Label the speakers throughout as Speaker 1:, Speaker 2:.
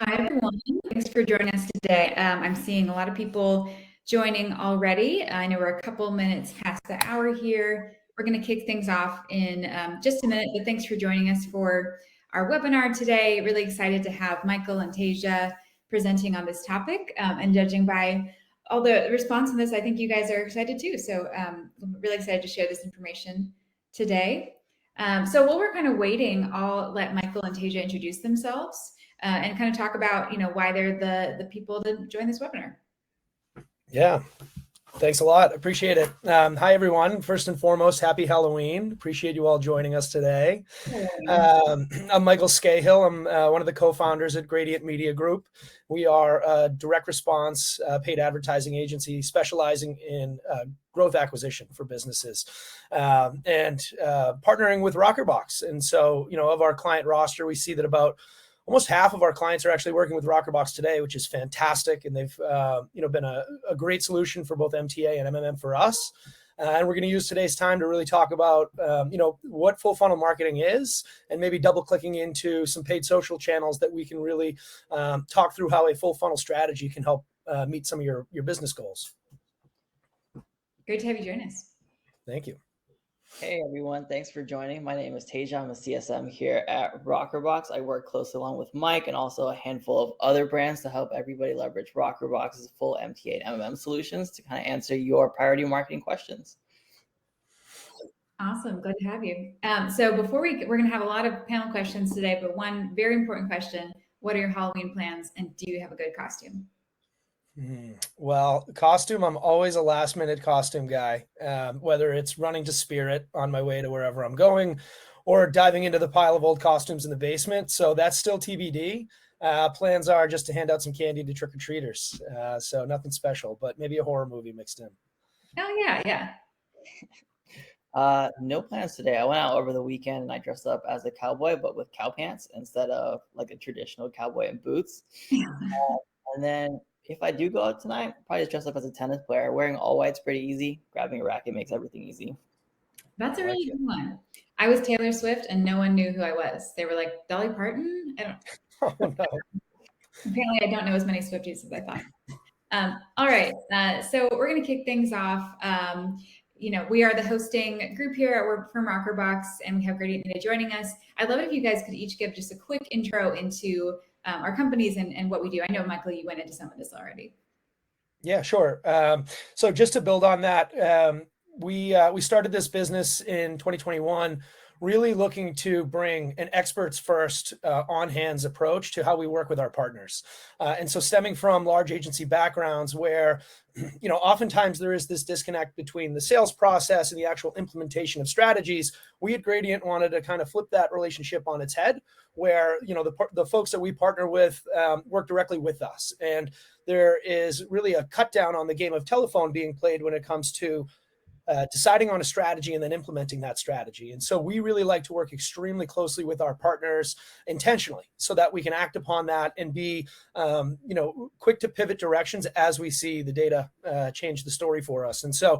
Speaker 1: Hi, everyone. Thanks for joining us today. I'm seeing a lot of people joining already. I know we're a couple minutes past the hour here. We're going to kick things off in just a minute, but thanks for joining us for our webinar today. Really excited to have Michael and Theja presenting on this topic, and judging by all the response on this, I think you guys are excited too. So I'm really excited to share this information today. So while we're kind of waiting, I'll let Michael and Theja introduce themselves. And kind of talk about, why they're the people to join this webinar.
Speaker 2: Yeah, thanks a lot. Appreciate it. Hi, everyone. First and foremost, happy Halloween. Appreciate you all joining us today. I'm Michael Skehill. I'm one of the co-founders at Gradient Media Group. We are a direct response paid advertising agency specializing in growth acquisition for businesses and partnering with Rockerbox. And so, of our client roster, we see that about almost half of our clients are actually working with Rockerbox today, which is fantastic. And they've been a great solution for both MTA and MMM for us. And we're going to use today's time to really talk about, what full funnel marketing is, and maybe double clicking into some paid social channels that we can really talk through how a full funnel strategy can help meet some of your business goals.
Speaker 1: Great to have you join us.
Speaker 2: Thank you.
Speaker 3: Hey everyone, thanks for joining. My name is Theja. I'm a CSM here at Rockerbox. I work closely along with Mike and also a handful of other brands to help everybody leverage Rockerbox's full MTA and MMM solutions to kind of answer your priority marketing questions.
Speaker 1: Awesome, good to have you. So before we're going to have a lot of panel questions today, but one very important question: what are your Halloween plans, and do you have a good costume?
Speaker 2: Well, costume, I'm always a last minute costume guy, whether it's running to Spirit on my way to wherever I'm going or diving into the pile of old costumes in the basement. So that's still TBD. Plans are just to hand out some candy to trick-or-treaters. So nothing special, but maybe a horror movie mixed in.
Speaker 1: Oh, yeah.
Speaker 3: No plans today. I went out over the weekend and I dressed up as a cowboy, but with cow pants instead of like a traditional cowboy and boots. And then if I do go out tonight, probably just dress up as a tennis player. Wearing all white's pretty easy. Grabbing a racket makes everything easy.
Speaker 1: That's a really good one. I was Taylor Swift and no one knew who I was. They were like, Dolly Parton? I don't
Speaker 2: Oh, no.
Speaker 1: Apparently I don't know as many Swifties as I thought. All right, so we're going to kick things off. We are the hosting group here at from Rockerbox, and we have Gradient Media joining us. I'd love it if you guys could each give just a quick intro into our companies and what we do. I know, Michael, you went into some of this already.
Speaker 2: Yeah, sure. So just to build on that, we started this business in 2021, really looking to bring an experts first on hands approach to how we work with our partners. And so stemming from large agency backgrounds where, oftentimes there is this disconnect between the sales process and the actual implementation of strategies, we at Gradient wanted to kind of flip that relationship on its head where, the folks that we partner with work directly with us. And there is really a cut down on the game of telephone being played when it comes to deciding on a strategy and then implementing that strategy. And so we really like to work extremely closely with our partners intentionally so that we can act upon that and be, quick to pivot directions as we see the data change the story for us. And so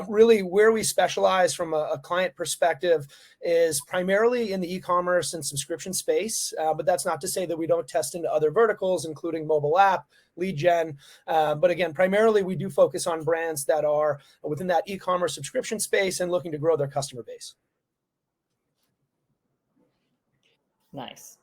Speaker 2: really where we specialize from a client perspective is primarily in the e-commerce and subscription space. But that's not to say that we don't test into other verticals, including mobile app, lead gen. But again, primarily we do focus on brands that are within that e-commerce subscription space and looking to grow their customer base.
Speaker 3: Nice.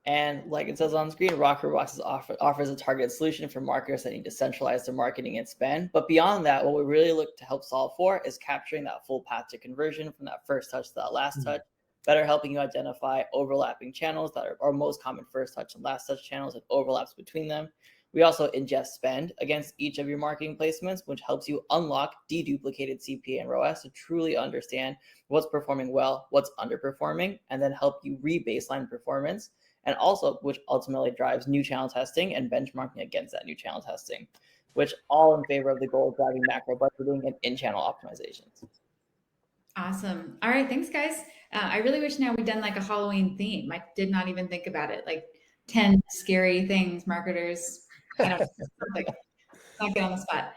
Speaker 3: And like it says on screen, Rockerbox offers a targeted solution for marketers that need to centralize their marketing and spend. But beyond that, what we really look to help solve for is capturing that full path to conversion from that first touch to that last touch, better helping you identify overlapping channels that are most common first touch and last touch channels and overlaps between them. We also ingest spend against each of your marketing placements, which helps you unlock deduplicated CPA and ROAS to truly understand what's performing well, what's underperforming, and then help you re-baseline performance, and also which ultimately drives new channel testing and benchmarking against that new channel testing, which all in favor of the goal of driving macro budgeting and in-channel optimizations.
Speaker 1: Awesome. All right, thanks, guys. I really wish now we'd done like a Halloween theme. I did not even think about it, like 10 scary things marketers. I don't know, not get on the spot.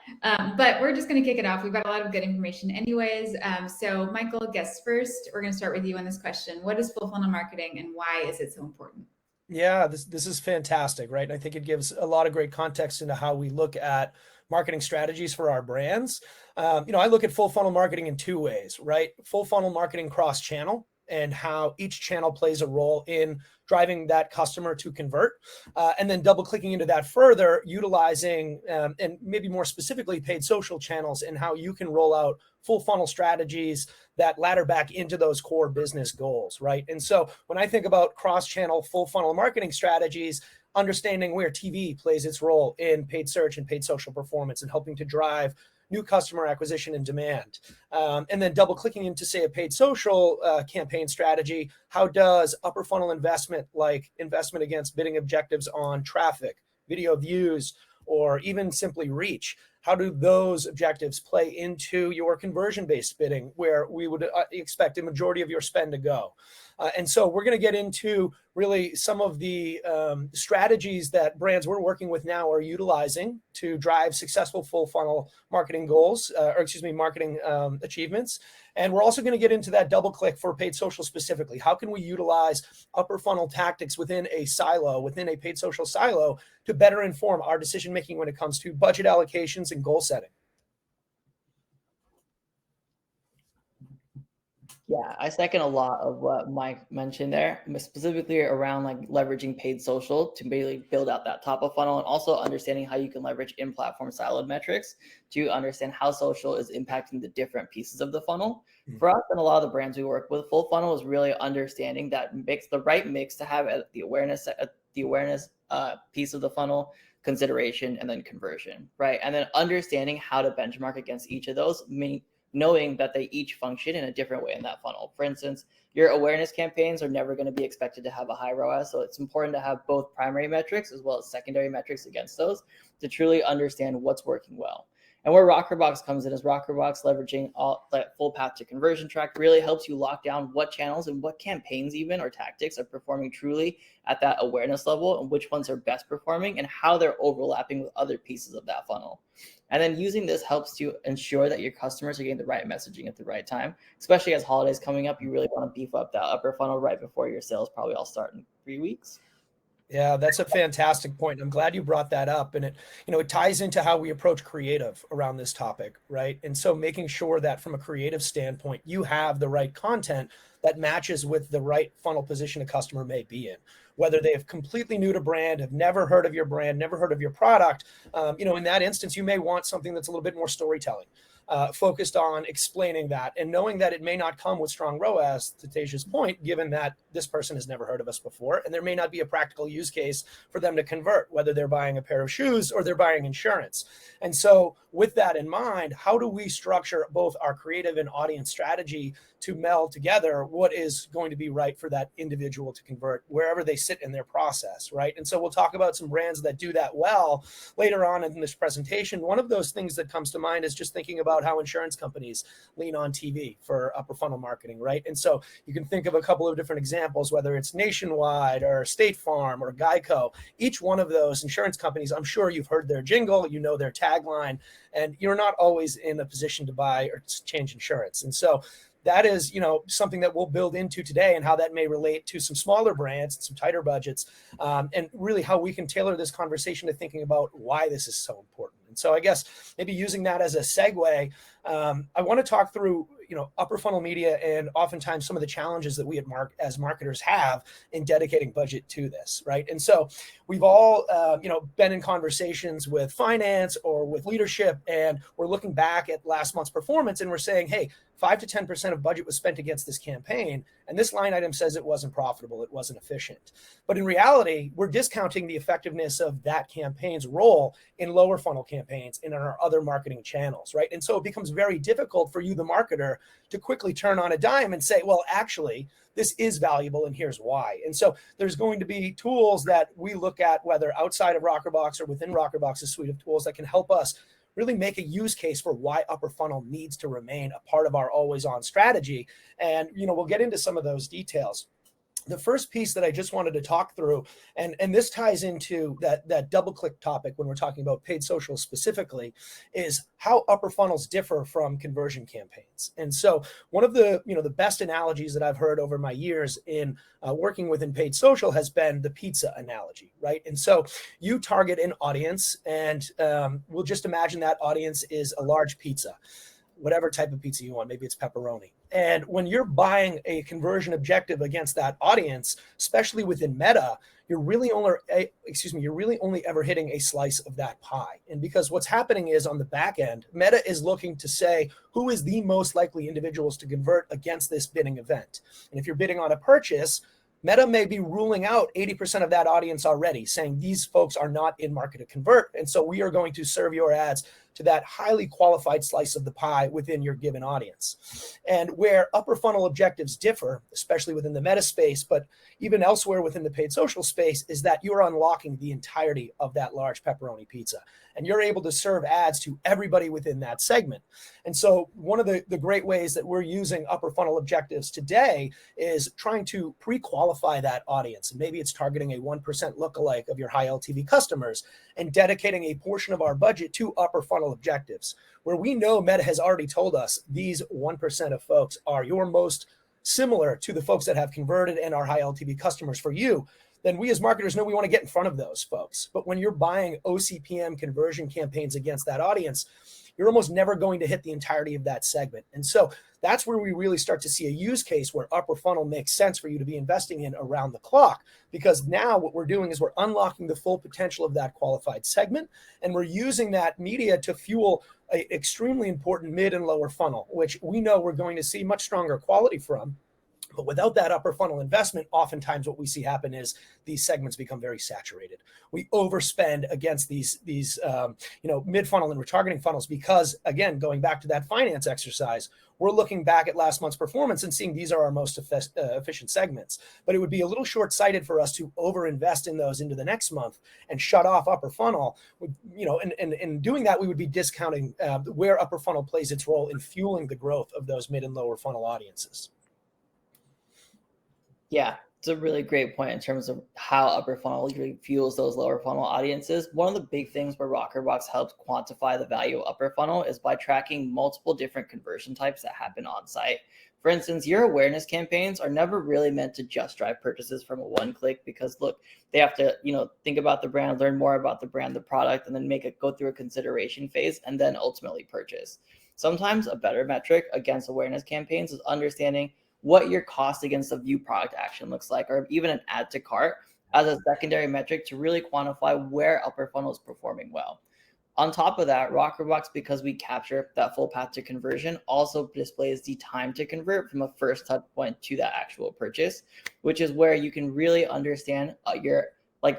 Speaker 1: But we're just going to kick it off. We've got a lot of good information anyways. So Michael, guess first. We're going to start with you on this question. What is full funnel marketing and why is it so important?
Speaker 2: Yeah, this is fantastic, right? And I think it gives a lot of great context into how we look at marketing strategies for our brands. I look at full funnel marketing in two ways, right? Full funnel marketing cross channel and how each channel plays a role in driving that customer to convert. And then double clicking into that further, utilizing and maybe more specifically paid social channels and how you can roll out full funnel strategies that ladder back into those core business goals, right? And so when I think about cross-channel full funnel marketing strategies, understanding where TV plays its role in paid search and paid social performance and helping to drive new customer acquisition and demand. And then double clicking into, say, a paid social campaign strategy, how does upper funnel investment, like investment against bidding objectives on traffic, video views, or even simply reach, how do those objectives play into your conversion-based bidding, where we would expect a majority of your spend to go? And so we're going to get into really some of the strategies that brands we're working with now are utilizing to drive successful full funnel marketing goals, marketing achievements. And we're also going to get into that double click for paid social specifically. How can we utilize upper funnel tactics within a silo, within a paid social silo, to better inform our decision making when it comes to budget allocations and goal setting?
Speaker 3: Yeah, I second a lot of what Mike mentioned there, specifically around like leveraging paid social to really build out that top of funnel, and also understanding how you can leverage in-platform siloed metrics to understand how social is impacting the different pieces of the funnel. For us and a lot of the brands we work with, full funnel is really understanding that the right mix to have at the awareness piece of the funnel, consideration, and then conversion, right? And then understanding how to benchmark against each of those, knowing that they each function in a different way in that funnel. For instance, your awareness campaigns are never going to be expected to have a high ROAS, so it's important to have both primary metrics as well as secondary metrics against those to truly understand what's working well. And where Rockerbox comes in is Rockerbox leveraging all that full path to conversion track really helps you lock down what channels and what campaigns even or tactics are performing truly at that awareness level, and which ones are best performing and how they're overlapping with other pieces of that funnel. And then using this helps to ensure that your customers are getting the right messaging at the right time, especially as holidays coming up. You really want to beef up that upper funnel right before your sales probably all start in 3 weeks.
Speaker 2: Yeah, that's a fantastic point. I'm glad you brought that up. And it ties into how we approach creative around this topic, right? And so making sure that from a creative standpoint, you have the right content that matches with the right funnel position a customer may be in, whether they have completely new to brand, have never heard of your brand, never heard of your product. In that instance, you may want something that's a little bit more storytelling. Focused on explaining that and knowing that it may not come with strong ROAS, to Theja's point, given that this person has never heard of us before, and there may not be a practical use case for them to convert, whether they're buying a pair of shoes or they're buying insurance. And so with that in mind, how do we structure both our creative and audience strategy to meld together what is going to be right for that individual to convert wherever they sit in their process, right? And so we'll talk about some brands that do that well later on in this presentation. One of those things that comes to mind is just thinking about how insurance companies lean on TV for upper funnel marketing, right? And so you can think of a couple of different examples, whether it's Nationwide or State Farm or Geico. Each one of those insurance companies, I'm sure you've heard their jingle, you know their tagline, and you're not always in a position to buy or change insurance. And so that is, something that we'll build into today, and how that may relate to some smaller brands and some tighter budgets, and really how we can tailor this conversation to thinking about why this is so important. And so I guess maybe using that as a segue, I want to talk through, upper funnel media and oftentimes some of the challenges that we as marketers have in dedicating budget to this, right? And so we've all, been in conversations with finance or with leadership, and we're looking back at last month's performance and we're saying, hey, 5 to 10% of budget was spent against this campaign, and this line item says it wasn't profitable, it wasn't efficient. But in reality, we're discounting the effectiveness of that campaign's role in lower funnel campaigns and in our other marketing channels, right? And so it becomes very difficult for you, the marketer, to quickly turn on a dime and say, well, actually, this is valuable and here's why. And so there's going to be tools that we look at, whether outside of Rockerbox or within Rockerbox's suite of tools, that can help us really make a use case for why upper funnel needs to remain a part of our always on strategy. And, we'll get into some of those details. the first piece that I just wanted to talk through, and this ties into that double click topic when we're talking about paid social specifically, is how upper funnels differ from conversion campaigns. And so one of the the best analogies that I've heard over my years in working within paid social has been the pizza analogy, right? And so you target an audience, and we'll just imagine that audience is a large pizza, whatever type of pizza you want. Maybe it's pepperoni. And when you're buying a conversion objective against that audience, especially within Meta, you're really only ever hitting a slice of that pie. And because what's happening is on the back end, Meta is looking to say who is the most likely individuals to convert against this bidding event. And if you're bidding on a purchase, Meta may be ruling out 80% of that audience already, saying these folks are not in market to convert. And so we are going to serve your ads to that highly qualified slice of the pie within your given audience. And where upper funnel objectives differ, especially within the Meta space, but even elsewhere within the paid social space, is that you're unlocking the entirety of that large pepperoni pizza. And you're able to serve ads to everybody within that segment. And so one of the great ways that we're using upper funnel objectives today is trying to pre-qualify that audience. And maybe it's targeting a 1% lookalike of your high LTV customers and dedicating a portion of our budget to upper funnel objectives, where we know Meta has already told us these 1% of folks are your most similar to the folks that have converted and are high LTV customers for you. Then we as marketers know we want to get in front of those folks. But when you're buying OCPM conversion campaigns against that audience, you're almost never going to hit the entirety of that segment. And so that's where we really start to see a use case where upper funnel makes sense for you to be investing in around the clock, because now what we're doing is we're unlocking the full potential of that qualified segment, and we're using that media to fuel an extremely important mid and lower funnel, which we know we're going to see much stronger quality from. But without that upper funnel investment, oftentimes what we see happen is these segments become very saturated. We overspend against these mid funnel and retargeting funnels because, again, going back to that finance exercise, we're looking back at last month's performance and seeing these are our most efficient segments. But it would be a little short-sighted for us to overinvest in those into the next month and shut off upper funnel. And doing that, we would be discounting where upper funnel plays its role in fueling the growth of those mid and lower funnel audiences.
Speaker 3: Yeah, it's a really great point in terms of how upper funnel really fuels those lower funnel audiences. One of the big things where Rockerbox helps quantify the value of upper funnel is by tracking multiple different conversion types that happen on site. For instance, your awareness campaigns are never really meant to just drive purchases from a one click, because look, they have to, think about the brand, learn more about the brand, the product, and then go through a consideration phase and then ultimately purchase. Sometimes a better metric against awareness campaigns is understanding what your cost against a view product action looks like, or even an add to cart as a secondary metric to really quantify where upper funnel is performing well. On top of that, Rockerbox, because we capture that full path to conversion, also displays the time to convert from a first touch point to that actual purchase, which is where you can really understand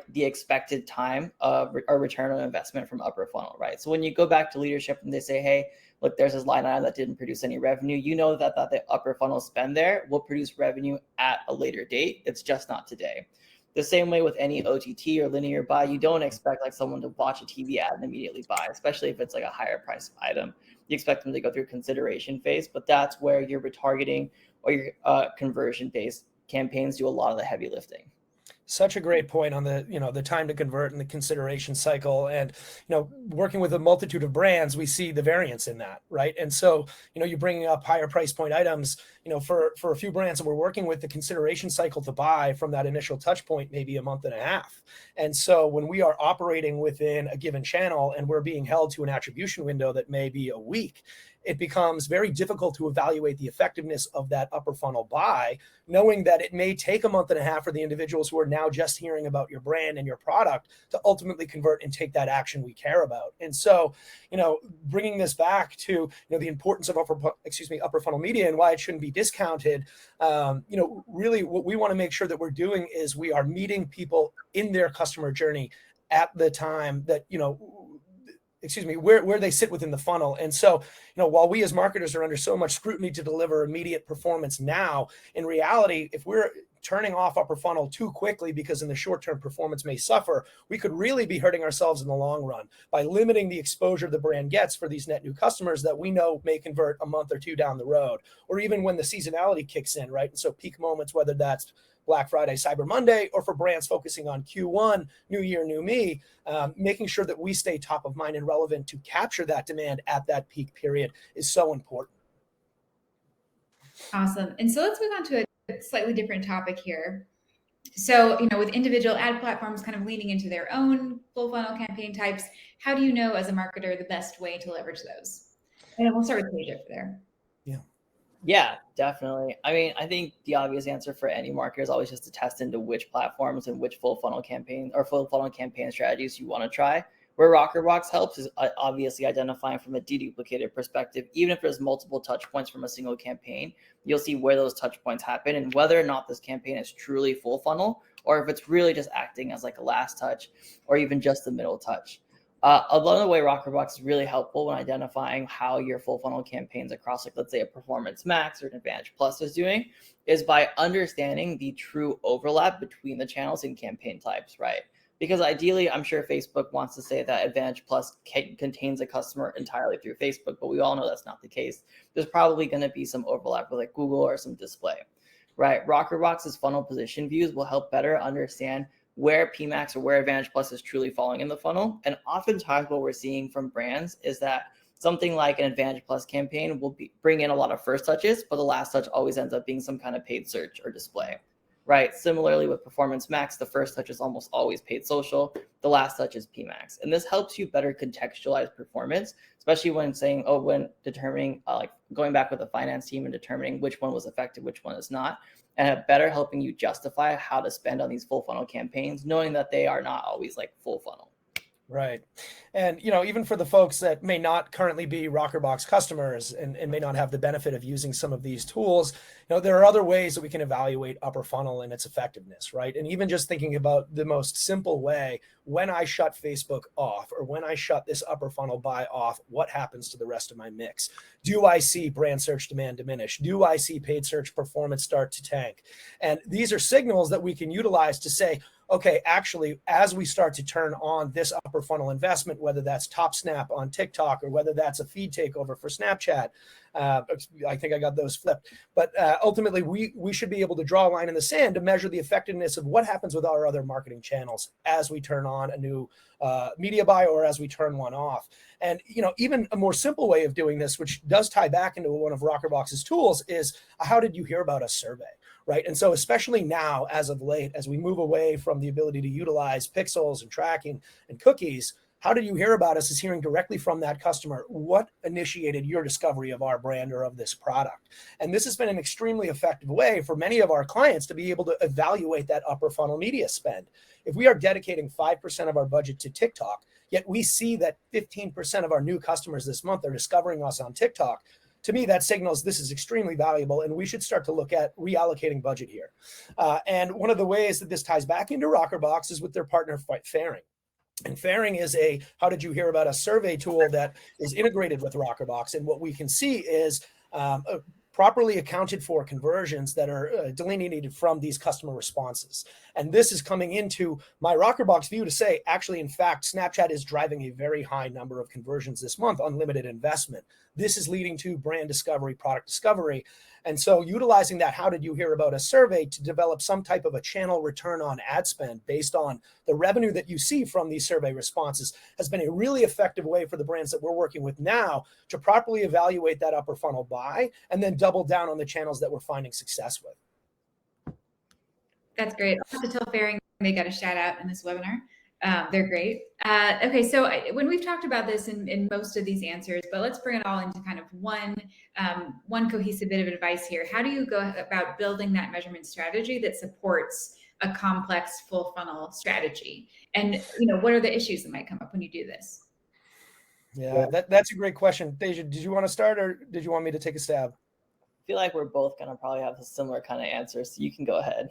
Speaker 3: the expected time of a return on investment from upper funnel, right? So when you go back to leadership and they say, hey, look, there's this line item that didn't produce any revenue, you know that the upper funnel spend there will produce revenue at a later date. It's just not today. The same way with any OTT or linear buy, you don't expect someone to watch a TV ad and immediately buy, especially if it's a higher price item. You expect them to go through consideration phase, but that's where your retargeting or your conversion-based campaigns do a lot of the heavy lifting.
Speaker 2: Such a great point on the time to convert and the consideration cycle. And, working with a multitude of brands, we see the variance in that, right? And so, you're bringing up higher price point items, for a few brands that we're working with, the consideration cycle to buy from that initial touch point, maybe a month and a half. And so when we are operating within a given channel and we're being held to an attribution window that may be a week, it becomes very difficult to evaluate the effectiveness of that upper funnel buy, knowing that it may take a month and a half for the individuals who are now just hearing about your brand and your product to ultimately convert and take that action we care about. And so, bringing this back to, the importance of upper funnel media and why it shouldn't be discounted, really what we want to make sure that we're doing is we are meeting people in their customer journey at the time that, where they sit within the funnel. And so, while we as marketers are under so much scrutiny to deliver immediate performance now, in reality, if we're turning off upper funnel too quickly because in the short term performance may suffer, we could really be hurting ourselves in the long run by limiting the exposure the brand gets for these net new customers that we know may convert a month or two down the road, or even when the seasonality kicks in, right? And so peak moments, whether that's Black Friday, Cyber Monday, or for brands focusing on Q1, New Year, New Me, making sure that we stay top of mind and relevant to capture that demand at that peak period is so important.
Speaker 1: Awesome. And so let's move on to a slightly different topic here. So, with individual ad platforms kind of leaning into their own full funnel campaign types, how do you know as a marketer the best way to leverage those? And we'll start with Theja there.
Speaker 3: Yeah, definitely. I mean, I think the obvious answer for any marketer is always just to test into which platforms and which full funnel campaign strategies you want to try. Where Rockerbox helps is obviously identifying from a deduplicated perspective. Even if there's multiple touch points from a single campaign, you'll see where those touch points happen and whether or not this campaign is truly full funnel or if it's really just acting as like a last touch or even just the middle touch. Another way Rockerbox is really helpful when identifying how your full funnel campaigns across, like, let's say a Performance Max or an Advantage Plus is doing, is by understanding the true overlap between the channels and campaign types, right? Because ideally, I'm sure Facebook wants to say that Advantage Plus contains a customer entirely through Facebook, but we all know that's not the case. There's probably going to be some overlap with like Google or some display, right? Rockerbox's funnel position views will help better understand where PMax or where Advantage Plus is truly falling in the funnel. And oftentimes what we're seeing from brands is that something like an Advantage Plus campaign will bring in a lot of first touches, but the last touch always ends up being some kind of paid search or display, right? Similarly with Performance Max, the first touch is almost always paid social. The last touch is PMax. And this helps you better contextualize performance, especially when when determining, like going back with the finance team and determining which one was effective, which one is not, and better helping you justify how to spend on these full funnel campaigns, knowing that they are not always like full funnel.
Speaker 2: Right. And, even for the folks that may not currently be Rockerbox customers and may not have the benefit of using some of these tools, there are other ways that we can evaluate upper funnel and its effectiveness, right? And even just thinking about the most simple way, when I shut Facebook off or when I shut this upper funnel buy off, what happens to the rest of my mix? Do I see brand search demand diminish? Do I see paid search performance start to tank? And these are signals that we can utilize to say, okay, actually, as we start to turn on this upper funnel investment, whether that's Top Snap on TikTok or whether that's a feed takeover for Snapchat, I think I got those flipped. But ultimately, we should be able to draw a line in the sand to measure the effectiveness of what happens with our other marketing channels as we turn on a new media buy or as we turn one off. And, even a more simple way of doing this, which does tie back into one of Rockerbox's tools, is how did you hear about us survey? Right. And so especially now, as of late, as we move away from the ability to utilize pixels and tracking and cookies, how did you hear about us is hearing directly from that customer. What initiated your discovery of our brand or of this product? And this has been an extremely effective way for many of our clients to be able to evaluate that upper funnel media spend. If we are dedicating 5% of our budget to TikTok, yet we see that 15% of our new customers this month are discovering us on TikTok, to me, that signals this is extremely valuable, and we should start to look at reallocating budget here. And one of the ways that this ties back into Rockerbox is with their partner, Fairing. And Fairing is a how did you hear about a survey tool that is integrated with Rockerbox. And what we can see is properly accounted for conversions that are delineated from these customer responses. And this is coming into my Rockerbox view to say, actually, in fact, Snapchat is driving a very high number of conversions this month, unlimited investment. This is leading to brand discovery, product discovery. And so utilizing that how did you hear about a survey to develop some type of a channel return on ad spend based on the revenue that you see from these survey responses has been a really effective way for the brands that we're working with now to properly evaluate that upper funnel buy and then double down on the channels that we're finding success with.
Speaker 1: That's great. I'll have to tell Fairing they got a shout out in this webinar. They're great. Okay, so when we've talked about this in most of these answers, but let's bring it all into kind of one cohesive bit of advice here. How do you go about building that measurement strategy that supports a complex full funnel strategy? And what are the issues that might come up when you do this?
Speaker 2: Yeah, that's a great question. Theja, did you want to start or did you want me to take a stab?
Speaker 3: I feel like we're both going to probably have a similar kind of answer, so you can go ahead.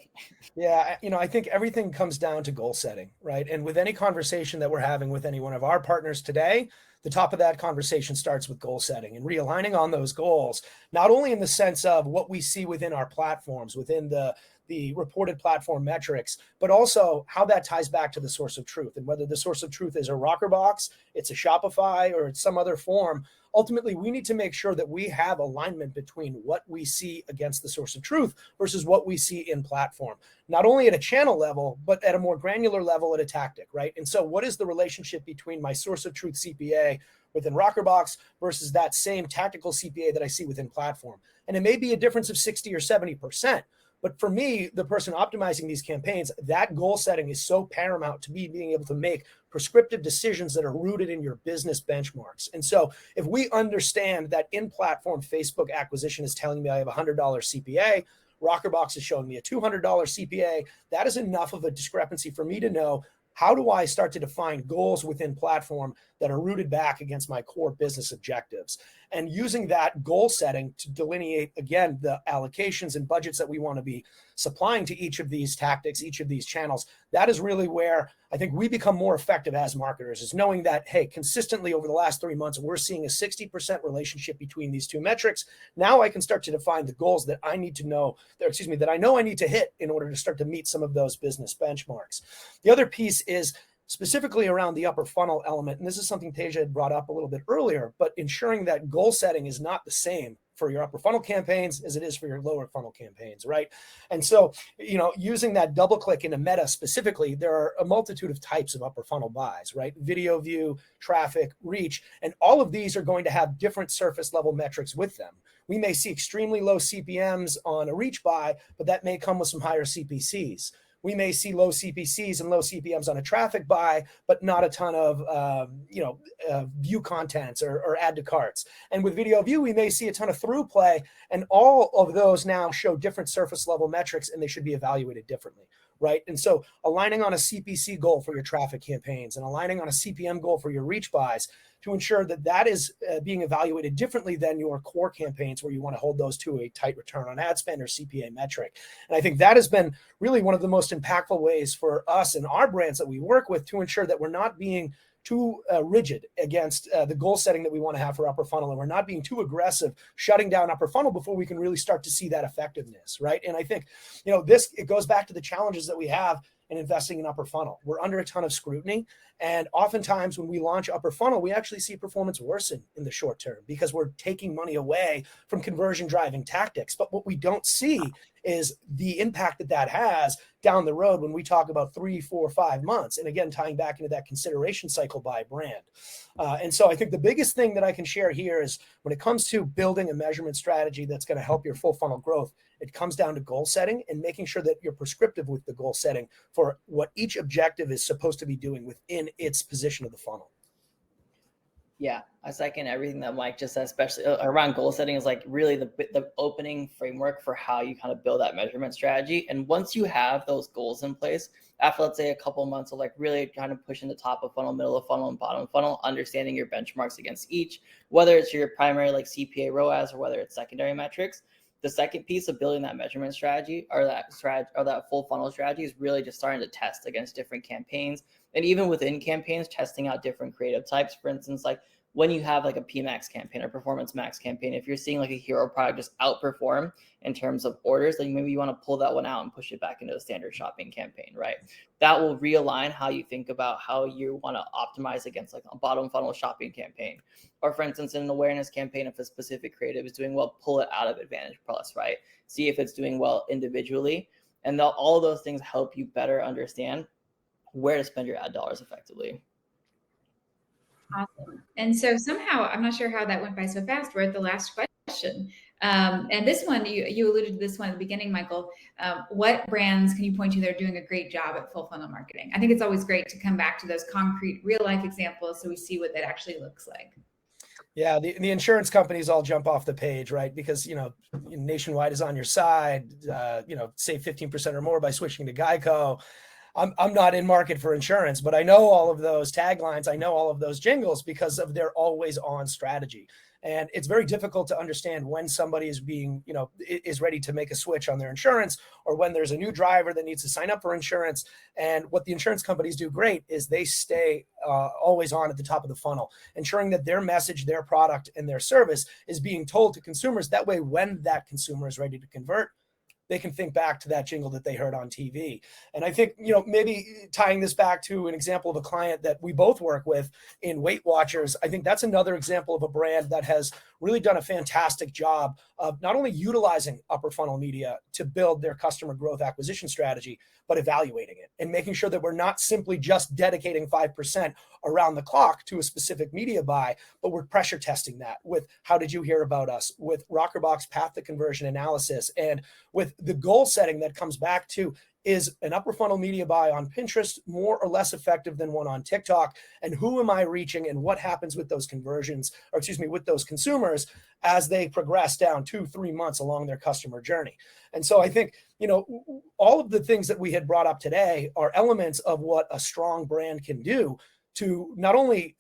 Speaker 2: Yeah, I think everything comes down to goal setting, right? And with any conversation that we're having with any one of our partners today, the top of that conversation starts with goal setting and realigning on those goals, not only in the sense of what we see within our platforms, within the the reported platform metrics, but also how that ties back to the source of truth, and whether the source of truth is a Rockerbox, it's a Shopify, or it's some other form. Ultimately, we need to make sure that we have alignment between what we see against the source of truth versus what we see in platform, not only at a channel level, but at a more granular level at a tactic, right? And so what is the relationship between my source of truth CPA within Rockerbox versus that same tactical CPA that I see within platform? And it may be a difference of 60 or 70%. But for me, the person optimizing these campaigns, that goal setting is so paramount to me being able to make prescriptive decisions that are rooted in your business benchmarks. And so if we understand that in-platform Facebook acquisition is telling me I have a $100 CPA, Rockerbox is showing me a $200 CPA, that is enough of a discrepancy for me to know, how do I start to define goals within platform that are rooted back against my core business objectives? And using that goal setting to delineate, again, the allocations and budgets that we want to be supplying to each of these tactics, each of these channels, that is really where I think we become more effective as marketers, is knowing that, hey, consistently over the last 3 months, we're seeing a 60% relationship between these two metrics. Now I can start to define the goals that I need to know, that I know I need to hit in order to start to meet some of those business benchmarks. The other piece is specifically around the upper funnel element. And this is something Theja had brought up a little bit earlier, but ensuring that goal setting is not the same for your upper funnel campaigns as it is for your lower funnel campaigns, right? And so, using that double click into Meta specifically, there are a multitude of types of upper funnel buys, right? Video view, traffic, reach, and all of these are going to have different surface level metrics with them. We may see extremely low CPMs on a reach buy, but that may come with some higher CPCs. We may see low CPCs and low CPMs on a traffic buy, but not a ton of view contents or add to carts. And with video view, we may see a ton of through play, and all of those now show different surface level metrics, and they should be evaluated differently, right? And so aligning on a CPC goal for your traffic campaigns and aligning on a CPM goal for your reach buys to ensure that that is being evaluated differently than your core campaigns, where you want to hold those to a tight return on ad spend or CPA metric. And I think that has been really one of the most impactful ways for us and our brands that we work with to ensure that we're not being too rigid against the goal setting that we want to have for upper funnel, and we're not being too aggressive shutting down upper funnel before we can really start to see that effectiveness, right? And I think, it goes back to the challenges that we have in investing in upper funnel. We're under a ton of scrutiny. And oftentimes when we launch upper funnel, we actually see performance worsen in the short term because we're taking money away from conversion driving tactics. But what we don't see is the impact that that has down the road when we talk about 3, 4, 5 months. And again, tying back into that consideration cycle by brand. And so I think the biggest thing that I can share here is when it comes to building a measurement strategy that's going to help your full funnel growth, it comes down to goal setting and making sure that you're prescriptive with the goal setting for what each objective is supposed to be doing within its position of the funnel.
Speaker 3: Yeah, I second everything that Mike just said, especially around goal setting is like really the opening framework for how you kind of build that measurement strategy. And once you have those goals in place, after let's say a couple months of like really kind of pushing the top of funnel, middle of funnel, and bottom of funnel, understanding your benchmarks against each, whether it's your primary like CPA ROAS or whether it's secondary metrics, the second piece of building that measurement strategy or that full funnel strategy is really just starting to test against different campaigns. And even within campaigns, testing out different creative types. For instance, like when you have like a PMAX campaign or Performance Max campaign, if you're seeing like a hero product just outperform in terms of orders, then maybe you want to pull that one out and push it back into a standard shopping campaign, right? That will realign how you think about how you want to optimize against like a bottom funnel shopping campaign. Or for instance, in an awareness campaign, if a specific creative is doing well, pull it out of Advantage Plus, right? See if it's doing well individually. And all of those things help you better understand where to spend your ad dollars effectively.
Speaker 1: Awesome. And so somehow, I'm not sure how that went by so fast. We're at the last question. And this one, you alluded to this one at the beginning, Michael. What brands can you point to that are doing a great job at full funnel marketing? I think it's always great to come back to those concrete real life examples so we see what that actually looks like.
Speaker 2: Yeah, the insurance companies all jump off the page, right? Because, Nationwide is on your side, save 15% or more by switching to Geico. I'm not in market for insurance, but I know all of those taglines. I know all of those jingles because of their always on strategy. And it's very difficult to understand when somebody is is ready to make a switch on their insurance, or when there's a new driver that needs to sign up for insurance. And what the insurance companies do great is they stay always on at the top of the funnel, ensuring that their message, their product, and their service is being told to consumers. That way, when that consumer is ready to convert, they can think back to that jingle that they heard on TV. And I think, maybe tying this back to an example of a client that we both work with in Weight Watchers, I think that's another example of a brand that has really done a fantastic job of not only utilizing upper funnel media to build their customer growth acquisition strategy, but evaluating it and making sure that we're not simply just dedicating 5% around the clock to a specific media buy, but we're pressure testing that with how did you hear about us, with Rockerbox path to conversion analysis, and with the goal setting that comes back to, is an upper funnel media buy on Pinterest more or less effective than one on TikTok? And who am I reaching, and what happens with those conversions, or with those consumers as they progress down 2-3 months along their customer journey? And so I think, all of the things that we had brought up today are elements of what a strong brand can do to not only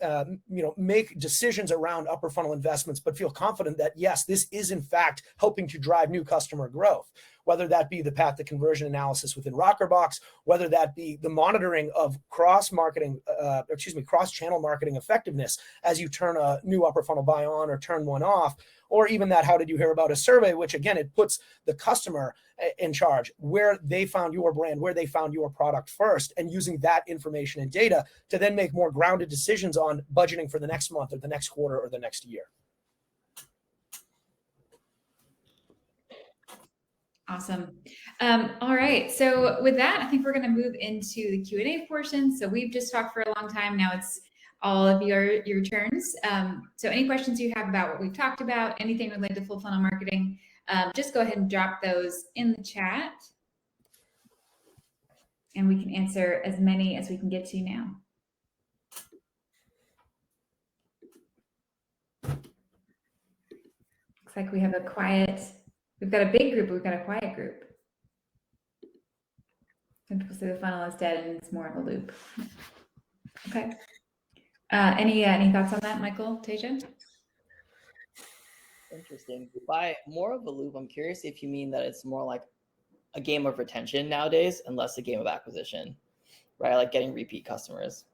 Speaker 2: make decisions around upper funnel investments, but feel confident that yes, this is in fact helping to drive new customer growth. Whether that be the path to conversion analysis within Rockerbox, whether that be the monitoring of cross-channel marketing effectiveness as you turn a new upper funnel buy on or turn one off, or even that how did you hear about a survey, which again, it puts the customer in charge, where they found your brand, where they found your product first, and using that information and data to then make more grounded decisions on budgeting for the next month or the next quarter or the next year.
Speaker 1: Awesome. All right. So with that, I think we're going to move into the Q&A portion. So we've just talked for a long time. Now it's all of your turns. So any questions you have about what we've talked about, anything related to full funnel marketing, just go ahead and drop those in the chat. And we can answer as many as we can get to now. Looks like we have we've got a big group, we've got a quiet group. Some people say the funnel is dead and it's more of a loop. Okay. Any thoughts on that, Michael, Theja?
Speaker 3: Interesting. By more of a loop, I'm curious if you mean that it's more like a game of retention nowadays and less a game of acquisition, right? Like getting repeat customers.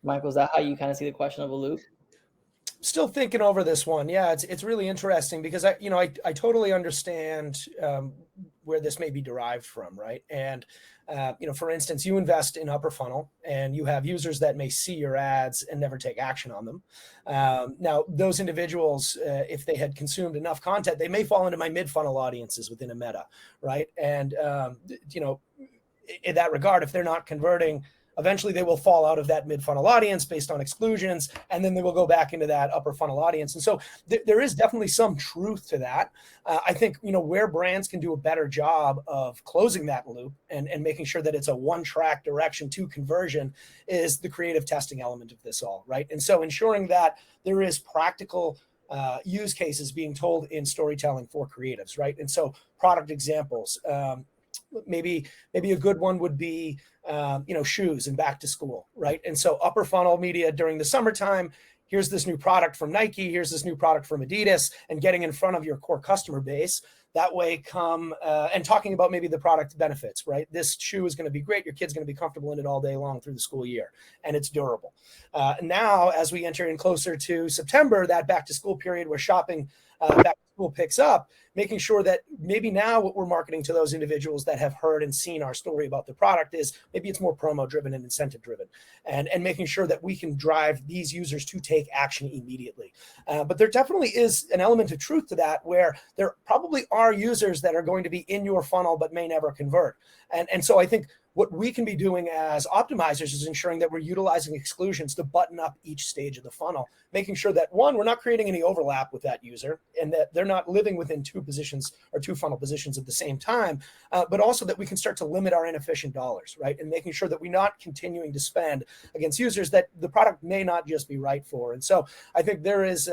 Speaker 3: Michael, is that how you kind of see the question of a loop?
Speaker 2: Still thinking over this one. Yeah, it's really interesting because I totally understand where this may be derived from, right? And for instance, you invest in upper funnel and you have users that may see your ads and never take action on them. Now, those individuals, if they had consumed enough content, they may fall into my mid-funnel audiences within a meta, right? And in that regard, if they're not converting, eventually they will fall out of that mid-funnel audience based on exclusions, and then they will go back into that upper funnel audience. And so there is definitely some truth to that. I think, where brands can do a better job of closing that loop and making sure that it's a one-track direction to conversion is the creative testing element of this all, right? And so ensuring that there is practical use cases being told in storytelling for creatives, right? And so product examples, maybe a good one would be shoes and back to school, right? And so upper funnel media during the summertime, here's this new product from Nike, here's this new product from Adidas, and getting in front of your core customer base. That way and talking about maybe the product benefits, right? This shoe is going to be great. Your kid's going to be comfortable in it all day long through the school year, and it's durable. Now, as we enter in closer to September, that back to school period where shopping back to school picks up, making sure that maybe now what we're marketing to those individuals that have heard and seen our story about the product is maybe it's more promo driven and incentive driven, and making sure that we can drive these users to take action immediately. But there definitely is an element of truth to that, where there probably are users that are going to be in your funnel but may never convert. And so I think what we can be doing as optimizers is ensuring that we're utilizing exclusions to button up each stage of the funnel, making sure that, one, we're not creating any overlap with that user and that they're not living within two positions or two funnel positions at the same time, but also that we can start to limit our inefficient dollars, right? And making sure that we're not continuing to spend against users that the product may not just be right for. And so I think there is,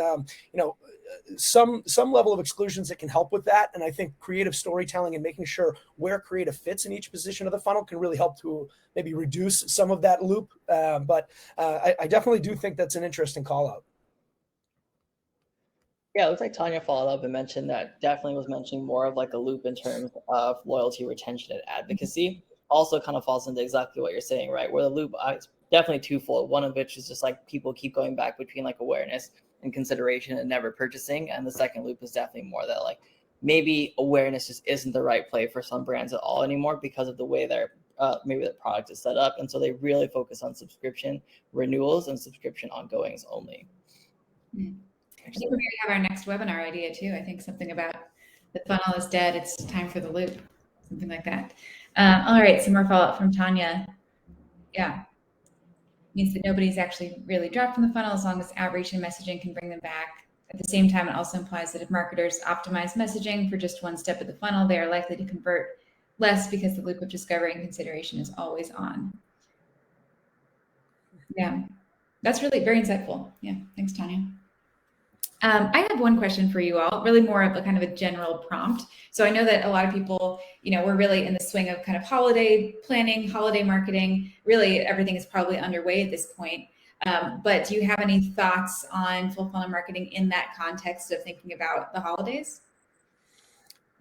Speaker 2: some level of exclusions that can help with that. And I think creative storytelling and making sure where creative fits in each position of the funnel can really help to maybe reduce some of that loop. But I definitely do think that's an interesting call out.
Speaker 3: Yeah, it looks like Tanya followed up and mentioned that definitely was mentioning more of like a loop in terms of loyalty, retention, and advocacy. Also kind of falls into exactly what you're saying, right? Where the loop is definitely twofold. One of which is just like people keep going back between like awareness and consideration and never purchasing. And the second loop is definitely more that like maybe awareness just isn't the right play for some brands at all anymore because of the way their maybe their product is set up. And so they really focus on subscription renewals and subscription ongoings only.
Speaker 1: I think we're going to have our next webinar idea too. I think something about the funnel is dead. It's time for the loop, something like that. All right, some more follow-up from Tanya. Yeah. Means that nobody's actually really dropped from the funnel as long as outreach and messaging can bring them back. At the same time, it also implies that if marketers optimize messaging for just one step of the funnel, they are likely to convert less because the loop of discovery and consideration is always on. Yeah, that's really very insightful. Yeah, thanks, Tanya. I have one question for you all, really more of a kind of a general prompt. So I know that a lot of people, we're really in the swing of kind of holiday planning, holiday marketing. Really, everything is probably underway at this point. But do you have any thoughts on full funnel marketing in that context of thinking about the holidays?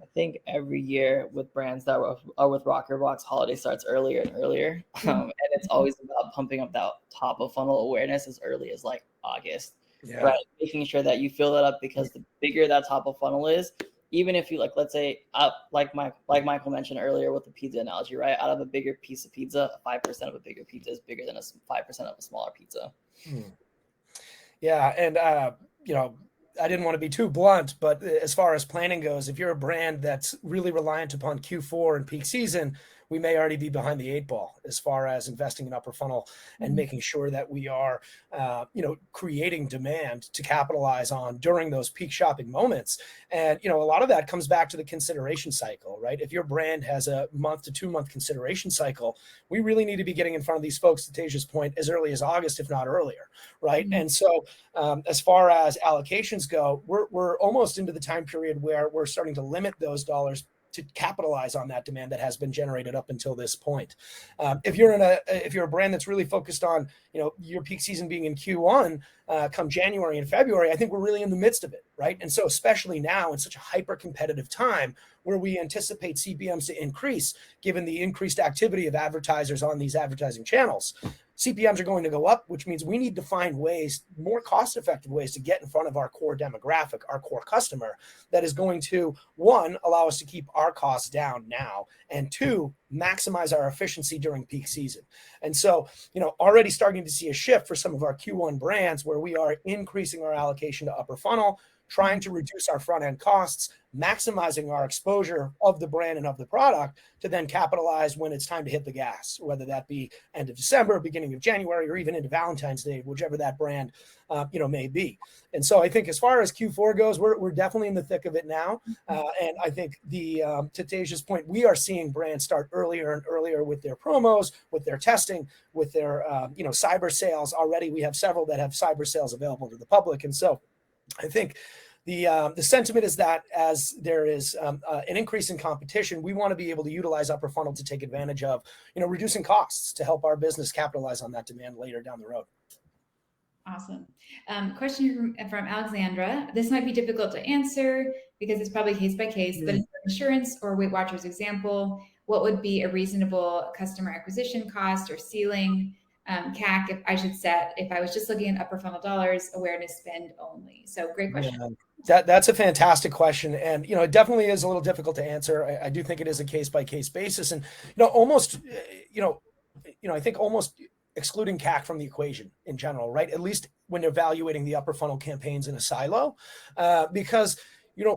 Speaker 3: I think every year with brands that are with Rockerbox, holiday starts earlier and earlier. And it's always about pumping up that top of funnel awareness as early as like August. Yeah. Right. Making sure that you fill that up, because the bigger that top of funnel is, even if you let's say, like Michael mentioned earlier with the pizza analogy, right? Out of a bigger piece of pizza, 5% of a bigger pizza is bigger than 5% of a smaller pizza.
Speaker 2: Yeah. And, I didn't want to be too blunt, but as far as planning goes, if you're a brand that's really reliant upon Q4 and peak season, we may already be behind the 8 ball as far as investing in upper funnel and making sure that we are, creating demand to capitalize on during those peak shopping moments. And, a lot of that comes back to the consideration cycle, right? If your brand has a month to 2 month consideration cycle, we really need to be getting in front of these folks, to Theja's point, as early as August, if not earlier, right? And so as far as allocations go, we're almost into the time period where we're starting to limit those dollars to capitalize on that demand that has been generated up until this point. If you're a brand that's really focused on, your peak season being in Q1, come January and February, I think we're really in the midst of it, right? And so especially now in such a hyper competitive time where we anticipate CPMs to increase, given the increased activity of advertisers on these advertising channels, CPMs are going to go up, which means we need to find ways, more cost-effective ways, to get in front of our core demographic, our core customer, that is going to, one, allow us to keep our costs down now, and two, maximize our efficiency during peak season. And so, already starting to see a shift for some of our Q1 brands where we are increasing our allocation to upper funnel, trying to reduce our front-end costs, maximizing our exposure of the brand and of the product to then capitalize when it's time to hit the gas, whether that be end of December, beginning of January, or even into Valentine's Day, whichever that brand, may be. And so I think as far as Q4 goes, we're definitely in the thick of it now. And I think to Theja's point, we are seeing brands start earlier and earlier with their promos, with their testing, with their, cyber sales. Already we have several that have cyber sales available to the public. And so I think the sentiment is that as there is an increase in competition, we want to be able to utilize upper funnel to take advantage of, reducing costs to help our business capitalize on that demand later down the road.
Speaker 1: Awesome. Question from Alexandra. This might be difficult to answer because it's probably case by case, but in insurance or Weight Watchers example, what would be a reasonable customer acquisition cost or ceiling? CAC, if I should set, if I was just looking at upper funnel dollars, awareness spend only. So great question.
Speaker 2: Yeah, that's a fantastic question. And, it definitely is a little difficult to answer. I do think it is a case by case basis. And, almost, I think almost excluding CAC from the equation in general, right? At least when evaluating the upper funnel campaigns in a silo, because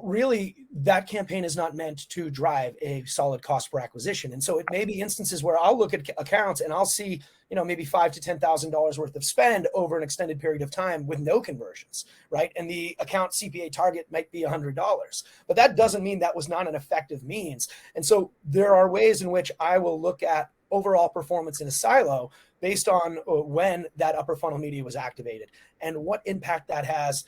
Speaker 2: really that campaign is not meant to drive a solid cost per acquisition. And so it may be instances where I'll look at accounts and I'll see, maybe $5,000 to $10,000 worth of spend over an extended period of time with no conversions, right? And the account CPA target might be $100, but that doesn't mean that was not an effective means. And so there are ways in which I will look at overall performance in a silo based on when that upper funnel media was activated and what impact that has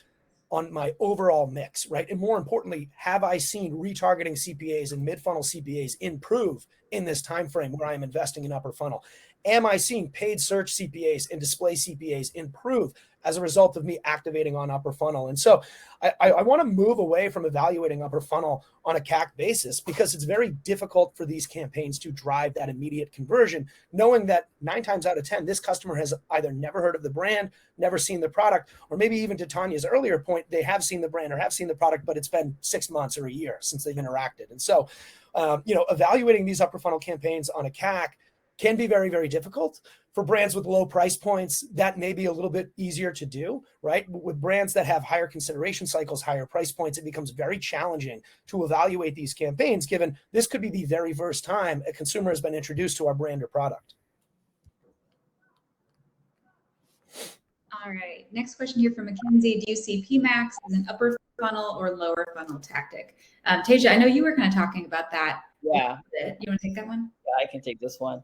Speaker 2: on my overall mix, right? And more importantly, have I seen retargeting CPAs and mid-funnel CPAs improve in this time frame where I am investing in upper funnel? Am I seeing paid search CPAs and display CPAs improve as a result of me activating on upper funnel. And so I want to move away from evaluating upper funnel on a CAC basis, because it's very difficult for these campaigns to drive that immediate conversion, knowing that 9 times out of 10, this customer has either never heard of the brand, never seen the product, or maybe even to Tanya's earlier point, they have seen the brand or have seen the product, but it's been 6 months or a year since they've interacted. And so, evaluating these upper funnel campaigns on a CAC can be very, very difficult. For brands with low price points, that may be a little bit easier to do, right? With brands that have higher consideration cycles, higher price points, it becomes very challenging to evaluate these campaigns, given this could be the very first time a consumer has been introduced to our brand or product.
Speaker 1: All right. Next question here from Mackenzie. Do you see PMAX as an upper funnel or lower funnel tactic? Theja, I know you were kind of talking about that.
Speaker 3: Yeah.
Speaker 1: You want to take that one?
Speaker 3: Yeah, I can take this one.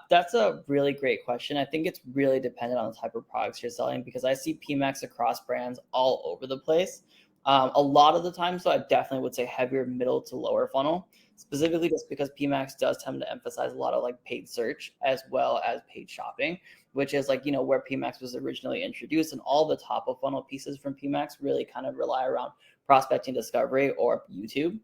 Speaker 3: That's a really great question. I think it's really dependent on the type of products you're selling, because I see PMAX across brands all over the place. A lot of the time, so I definitely would say heavier middle to lower funnel, specifically just because PMAX does tend to emphasize a lot of like paid search as well as paid shopping, which is like, where PMAX was originally introduced, and all the top of funnel pieces from PMAX really kind of rely around prospecting, discovery, or YouTube.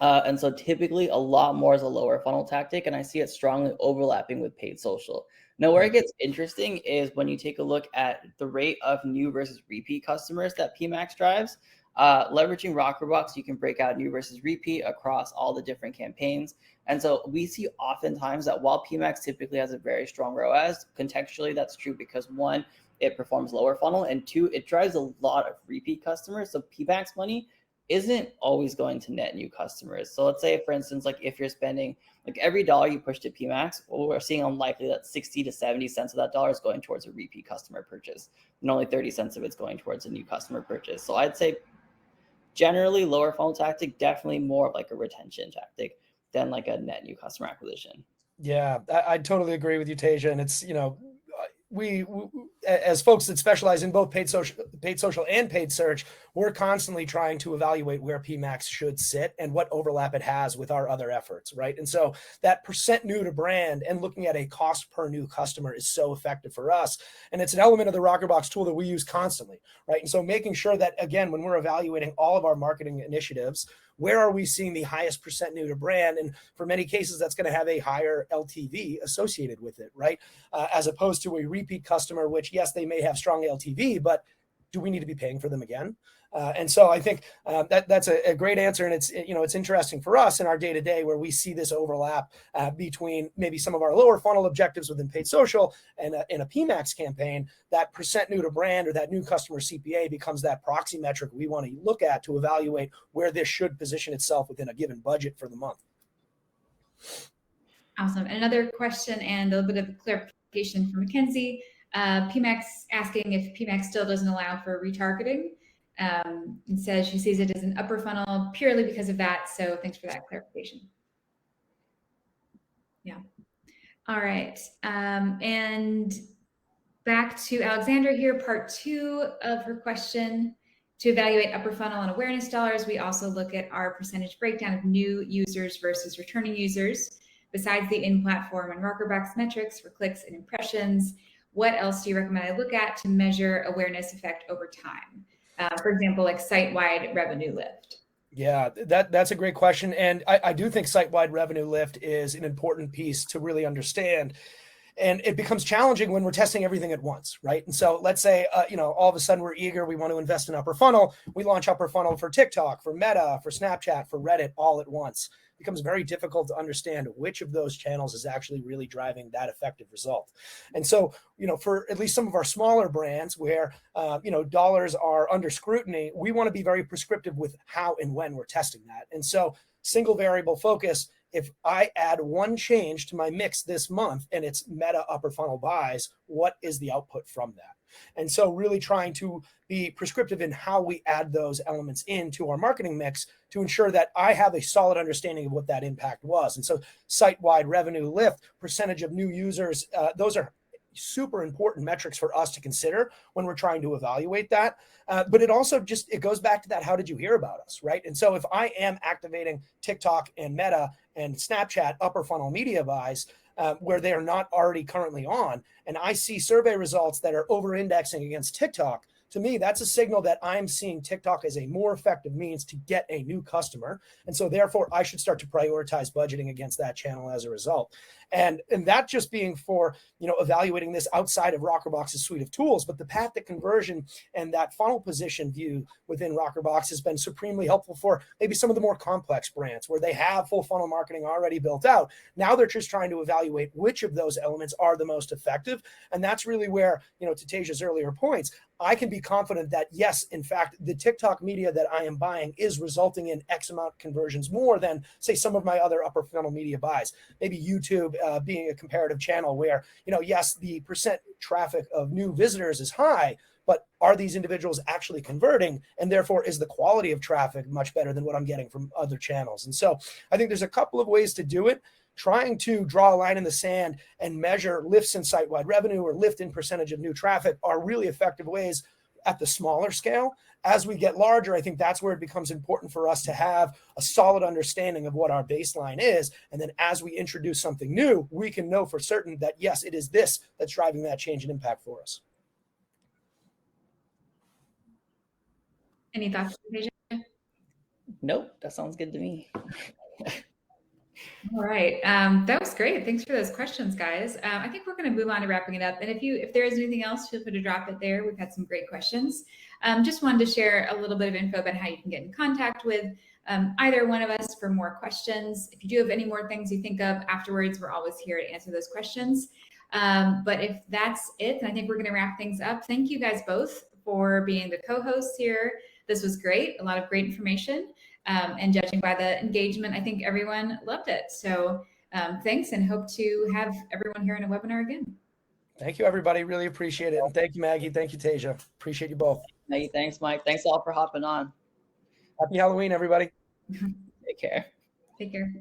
Speaker 3: And so typically a lot more is a lower funnel tactic, and I see it strongly overlapping with paid social. Now, where it gets interesting is when you take a look at the rate of new versus repeat customers that PMAX drives. Leveraging Rockerbox, you can break out new versus repeat across all the different campaigns. And so we see oftentimes that while PMAX typically has a very strong ROAS, contextually that's true because 1, it performs lower funnel, and 2, it drives a lot of repeat customers. So PMAX money isn't always going to net new customers. So let's say, for instance, like if you're spending like every dollar you push to PMAX, well, we're seeing unlikely that 60 to 70 cents of that dollar is going towards a repeat customer purchase, and only 30 cents of it's going towards a new customer purchase. So I'd say generally lower funnel tactic, definitely more of like a retention tactic than like a net new customer acquisition.
Speaker 2: Yeah, I totally agree with you, Theja. And it's, we as folks that specialize in both paid social and paid search, we're constantly trying to evaluate where PMAX should sit and what overlap it has with our other efforts, right? And so that percent new to brand and looking at a cost per new customer is so effective for us. And it's an element of the Rockerbox tool that we use constantly, right? And so making sure that, again, when we're evaluating all of our marketing initiatives, where are we seeing the highest percent new to brand? And for many cases, that's going to have a higher LTV associated with it, right? As opposed to a repeat customer, which, yes, they may have strong LTV, but do we need to be paying for them again? And so I think that's a great answer. And it's interesting for us in our day-to-day where we see this overlap between maybe some of our lower funnel objectives within paid social and in a PMAX campaign. That percent new to brand or that new customer CPA becomes that proxy metric we want to look at to evaluate where this should position itself within a given budget for the month.
Speaker 1: Awesome. Another question and a little bit of clarification from Mackenzie. PMAX asking if PMAX still doesn't allow for retargeting. And says she sees it as an upper funnel purely because of that. So thanks for that clarification. Yeah. All right. And back to Alexandra here, part 2 of her question. To evaluate upper funnel and awareness dollars, we also look at our percentage breakdown of new users versus returning users. Besides the in-platform and Rockerbox metrics for clicks and impressions, what else do you recommend I look at to measure awareness effect over time? For example, like site-wide revenue lift.
Speaker 2: Yeah, that's a great question. And I do think site-wide revenue lift is an important piece to really understand. And it becomes challenging when we're testing everything at once, right? And so let's say, all of a sudden we're eager, we want to invest in upper funnel. We launch upper funnel for TikTok, for Meta, for Snapchat, for Reddit all at once. It becomes very difficult to understand which of those channels is actually really driving that effective result. And so, for at least some of our smaller brands where, dollars are under scrutiny, we want to be very prescriptive with how and when we're testing that. And so single variable focus, if I add one change to my mix this month and it's Meta upper funnel buys, what is the output from that? And so really trying to be prescriptive in how we add those elements into our marketing mix to ensure that I have a solid understanding of what that impact was. And so site-wide revenue lift, percentage of new users, those are super important metrics for us to consider when we're trying to evaluate that. But it also it goes back to that, how did you hear about us, right? And so if I am activating TikTok and Meta and Snapchat upper funnel media buys, where they are not already currently on, and I see survey results that are over-indexing against TikTok, to me, that's a signal that I'm seeing TikTok as a more effective means to get a new customer. And so therefore, I should start to prioritize budgeting against that channel as a result. And that just being for, evaluating this outside of Rockerbox's suite of tools, but the path to conversion and that funnel position view within Rockerbox has been supremely helpful for maybe some of the more complex brands where they have full funnel marketing already built out. Now they're just trying to evaluate which of those elements are the most effective. And that's really where, to Theja's earlier points, I can be confident that, yes, in fact, the TikTok media that I am buying is resulting in X amount conversions more than, say, some of my other upper funnel media buys. Maybe YouTube being a comparative channel where, yes, the percent traffic of new visitors is high, but are these individuals actually converting? And therefore, is the quality of traffic much better than what I'm getting from other channels? And so I think there's a couple of ways to do it. Trying to draw a line in the sand and measure lifts in site-wide revenue or lift in percentage of new traffic are really effective ways at the smaller scale. As we get larger, I think that's where it becomes important for us to have a solid understanding of what our baseline is. And then as we introduce something new, we can know for certain that, yes, it is this that's driving that change and impact for us.
Speaker 1: Any thoughts, Theja?
Speaker 3: Nope, that sounds good to me.
Speaker 1: All right. That was great. Thanks for those questions, guys. I think we're going to move on to wrapping it up. And if there is anything else, feel free to drop it there. We've had some great questions. Just wanted to share a little bit of info about how you can get in contact with either one of us for more questions. If you do have any more things you think of afterwards, we're always here to answer those questions. But if that's it, then I think we're going to wrap things up. Thank you guys both for being the co-hosts here. This was great. A lot of great information. And judging by the engagement, I think everyone loved it. So thanks, and hope to have everyone here in a webinar again.
Speaker 2: Thank you, everybody. Really appreciate it. And thank you, Maggie. Thank you, Theja. Appreciate you both.
Speaker 3: Hey, thanks, Mike. Thanks all for hopping on.
Speaker 2: Happy Halloween, everybody.
Speaker 3: Take care.
Speaker 1: Take care.